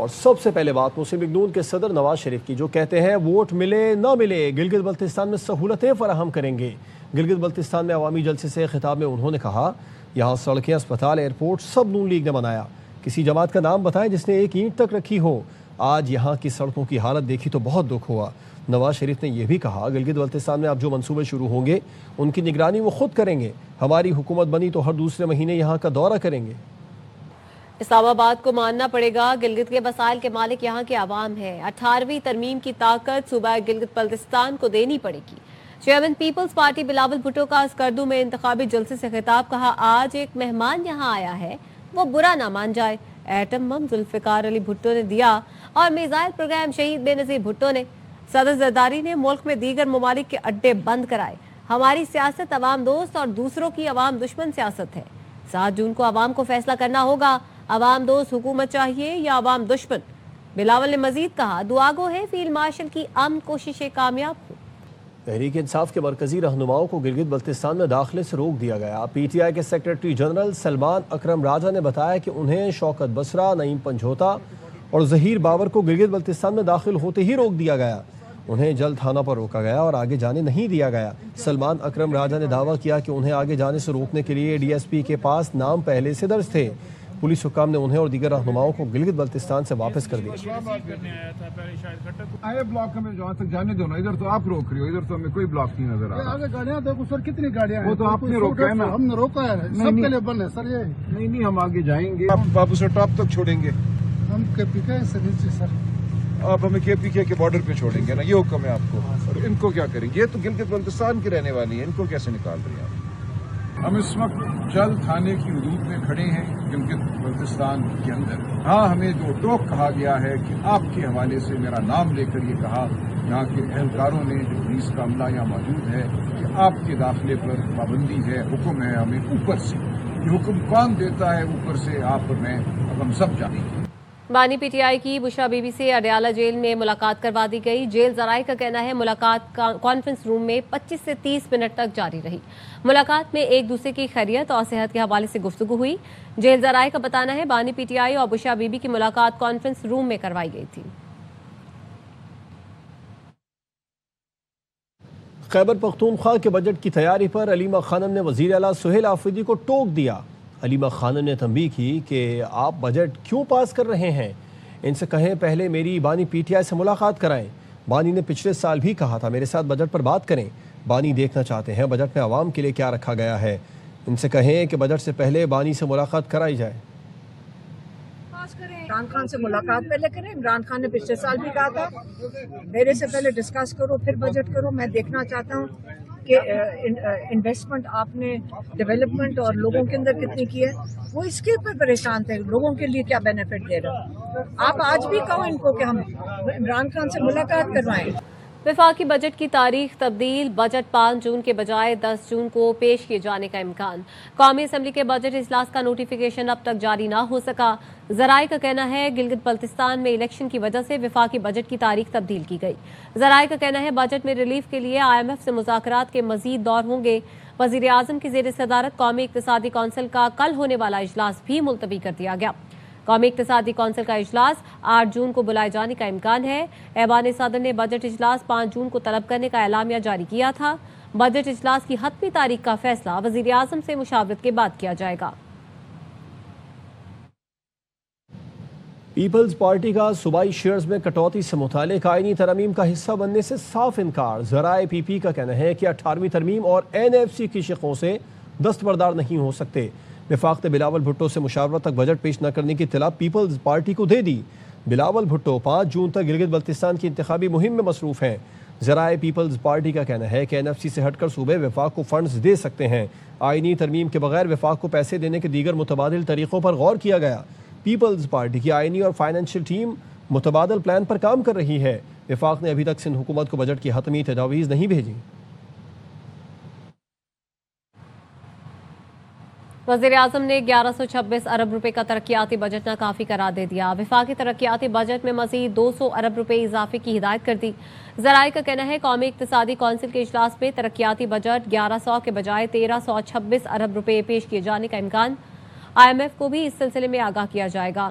اور سب سے پہلے بات مسلم لیگ نون کے صدر نواز شریف کی، جو کہتے ہیں ووٹ ملے نہ ملے گلگت بلتستان میں سہولتیں فراہم کریں گے۔ گلگت بلتستان میں عوامی جلسے سے خطاب میں انہوں نے کہا یہاں سڑکیں، اسپتال، ایئرپورٹ سب نون لیگ نے بنایا۔ کسی جماعت کا نام بتائیں جس نے ایک اینٹ تک رکھی ہو۔ آج یہاں کی سڑکوں کی حالت دیکھی تو بہت دکھ ہوا۔ نواز شریف نے یہ بھی کہا گلگت بلتستان میں اب جو منصوبے شروع ہوں گے ان کی نگرانی وہ خود کریں گے۔ ہماری حکومت بنی تو ہر دوسرے مہینے یہاں کا دورہ کریں گے۔ اسلام آباد کو ماننا پڑے گا گلگت کے مسائل کے مالک یہاں کے عوام ہیں۔ 18ویں ترمیم کی طاقت صوبہ گلگت بلتستان کو دینی پڑے گی۔ Chairman Peoples Party Bilawal Bhutto کا اسکردو میں انتخابی جلسے سے خطاب، کہا آج ایک مہمان یہاں آیا ہے وہ برا نہ مان جائے۔ ایٹم بم ذوالفقار علی بھٹو نے دیا اور میزائل پروگرام شہید بے نظیر بھٹو نے۔ صدر زرداری نے ملک میں دیگر ممالک کے اڈے بند کرائے۔ ہماری سیاست عوام دوست اور دوسروں کی عوام دشمن سیاست ہے۔ 7 جون کو عوام کو فیصلہ کرنا ہوگا، عوام دوست حکومت چاہیے یا عوام دشمن۔ بلاول نے مزید کہا دعا گو ہے فیلڈ مارشل کی امن کوششیں کامیاب ہوں۔ تحریک انصاف کے مرکزی رہنماؤں کو گلگت بلتستان میں داخلے سے روک دیا گیا۔ پی ٹی آئی کے سیکریٹری جنرل سلمان اکرم راجہ نے بتایا کہ انہیں شوکت بسرا، نعیم پنجھوتا اور ظہیر بابر کو گلگت بلتستان میں داخل ہوتے ہی روک دیا گیا۔ انہیں جلد تھانہ پر روکا گیا اور آگے جانے نہیں دیا گیا۔ سلمان اکرم راجہ نے دعویٰ کیا کہ انہیں آگے جانے سے روکنے کے لیے ڈی ایس پی کے پاس نام پہلے سے درج تھے۔ پولیس حکام نے انہیں اور دیگر رہنماؤں کو گلگت بلتستان سے واپس کر دیا۔ آئے بلاک میں جہاں تک جانے دو نا، ادھر تو آپ روک رہی ہو، ادھر تو ہمیں کوئی بلاک نہیں نظر آ رہا۔ آگے گاڑیاں دیکھو سر، کتنی گاڑیاں ہیں؟ وہ تو آپ نے روکا ہے نا، ہم نے روکا ہے، سب کے لیے بند ہے سر۔ یہ نہیں ہم آگے جائیں گے، آپ بابو سے ٹاپ تک چھوڑیں گے، ہم کے پیکے سے نیچے سر۔ آپ ہمیں کے پی کے بارڈر پہ چھوڑیں گے نا، یہ حکم ہے آپ کو۔ اور ان کو کیا کریں گے؟ یہ تو گلگت بلتستان کی رہنے والی ہیں، ان کو کیسے نکال رہی ہیں آپ؟ ہم اس وقت جل تھانے کی حدود میں کھڑے ہیں گلگت بلتستان کے اندر۔ ہاں ہمیں جو ٹوک کہا گیا ہے کہ آپ کے حوالے سے میرا نام لے کر یہ کہا یہاں کے اہلکاروں نے، جو پولیس کا عملہ یہاں موجود ہے، کہ آپ کے داخلے پر پابندی ہے، حکم ہے ہمیں اوپر سے۔ یہ حکم کون دیتا ہے اوپر سے؟ آپ اور میں، اب ہم سب جانیں گے۔ بانی پی ٹی آئی کی بشرا بی بی سے اڈیالہ جیل میں ملاقات کروا دی گئی۔ جیل ذرائع کا کہنا ہے ملاقات کانفرنس روم میں 25 سے 30 منٹ تک جاری رہی۔ ملاقات میں ایک دوسرے کی خیریت اور صحت کے حوالے سے گفتگو ہوئی۔ جیل ذرائع کا بتانا ہے بانی پی ٹی آئی اور بشرا بی بی کی ملاقات کانفرنس روم میں کروائی گئی تھی۔ خیبر پختونخوا کے بجٹ کی تیاری پر علیمہ خانم نے وزیر اعلیٰ سہیل آفریدی کو ٹوک دیا۔ علیمہ خانم نے تنبیہ کی کہ آپ بجٹ کیوں پاس کر رہے ہیں؟ ان سے کہیں پہلے میری بانی پی ٹی آئی سے ملاقات کرائیں۔ بانی نے پچھلے سال بھی کہا تھا میرے ساتھ بجٹ پر بات کریں۔ بانی دیکھنا چاہتے ہیں بجٹ میں عوام کے لیے کیا رکھا گیا ہے۔ ان سے کہیں کہ بجٹ سے پہلے بانی سے ملاقات کرائی جائے۔ عمران خان سے ملاقات پہلے کریں۔ عمران خان نے پچھلے سال بھی کہا تھا میرے سے پہلے ڈسکس کرو پھر بجٹ کرو۔ میں دیکھنا چاہتا ہوں کہ انویسٹمنٹ آپ نے ڈیولپمنٹ اور لوگوں کے اندر کتنی کی ہے۔ وہ اس کے اوپر پریشان تھے لوگوں کے لیے کیا بینیفٹ دے رہا۔ آپ آج بھی کہو ان کو کہ ہم عمران خان سے ملاقات کروائیں۔ وفاقی بجٹ کی تاریخ تبدیل، بجٹ 5 جون کے بجائے 10 جون کو پیش کیے جانے کا امکان۔ قومی اسمبلی کے بجٹ اجلاس کا نوٹیفیکیشن اب تک جاری نہ ہو سکا۔ ذرائع کا کہنا ہے گلگت بلتستان میں الیکشن کی وجہ سے وفاقی بجٹ کی تاریخ تبدیل کی گئی۔ ذرائع کا کہنا ہے بجٹ میں ریلیف کے لیے IMF سے مذاکرات کے مزید دور ہوں گے۔ وزیر اعظم کی زیر صدارت قومی اقتصادی کونسل کا کل ہونے والا اجلاس بھی ملتوی کر دیا گیا۔ قومی اقتصادی کونسل کا اجلاس 8 جون کو بلائے جانے کا امکان ہے۔ ایوان صدر نے بجٹ اجلاس 5 جون کو طلب کرنے کا اعلامیہ جاری کیا تھا۔ بجٹ اجلاس کی حتمی تاریخ کا فیصلہ وزیر اعظم سے مشاورت کے بعد کیا جائے گا۔ پیپلز پارٹی کا صوبائی شیئرز میں کٹوتی سے متعلق آئینی ترمیم کا حصہ بننے سے صاف انکار۔ ذرائع پی پی کا کہنا ہے کہ 18ویں ترمیم اور NFC کی شقوں سے دستبردار نہیں ہو سکتے۔ وفاق نے بلاول بھٹو سے مشاورت تک بجٹ پیش نہ کرنے کی اطلاع پیپلز پارٹی کو دے دی۔ بلاول بھٹو 5 جون تک گلگت بلتستان کی انتخابی مہم میں مصروف ہیں۔ ذرائع پیپلز پارٹی کا کہنا ہے کہ NFC سے ہٹ کر صوبے وفاق کو فنڈز دے سکتے ہیں۔ آئینی ترمیم کے بغیر وفاق کو پیسے دینے کے دیگر متبادل طریقوں پر غور کیا گیا۔ پیپلز پارٹی کی آئینی اور فائنینشیل ٹیم متبادل پلان پر کام کر رہی ہے۔ وفاق نے ابھی تک سندھ حکومت کو بجٹ کی حتمی تجاویز نہیں بھیجی۔ وزیر اعظم نے 1126 ارب روپے کا ترقیاتی بجٹ ناکافی قرار دے دیا۔ وفاقی ترقیاتی بجٹ میں مزید 200 ارب روپے اضافے کی ہدایت کر دی۔ ذرائع کا کہنا ہے قومی اقتصادی کونسل کے اجلاس میں ترقیاتی بجٹ 1100 کے بجائے 1326 ارب روپے پیش کیے جانے کا امکان۔ IMF کو بھی اس سلسلے میں آگاہ کیا جائے گا۔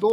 2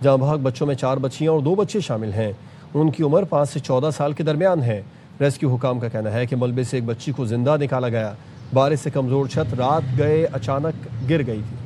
جہاں بھاگ بچوں میں 4 بچیاں اور 2 بچے شامل ہیں۔ ان کی عمر 5 سے 14 سال کے درمیان ہے۔ ریسکیو حکام کا کہنا ہے کہ ملبے سے ایک بچی کو زندہ نکالا گیا۔ بارش سے کمزور چھت رات گئے اچانک گر گئی تھی۔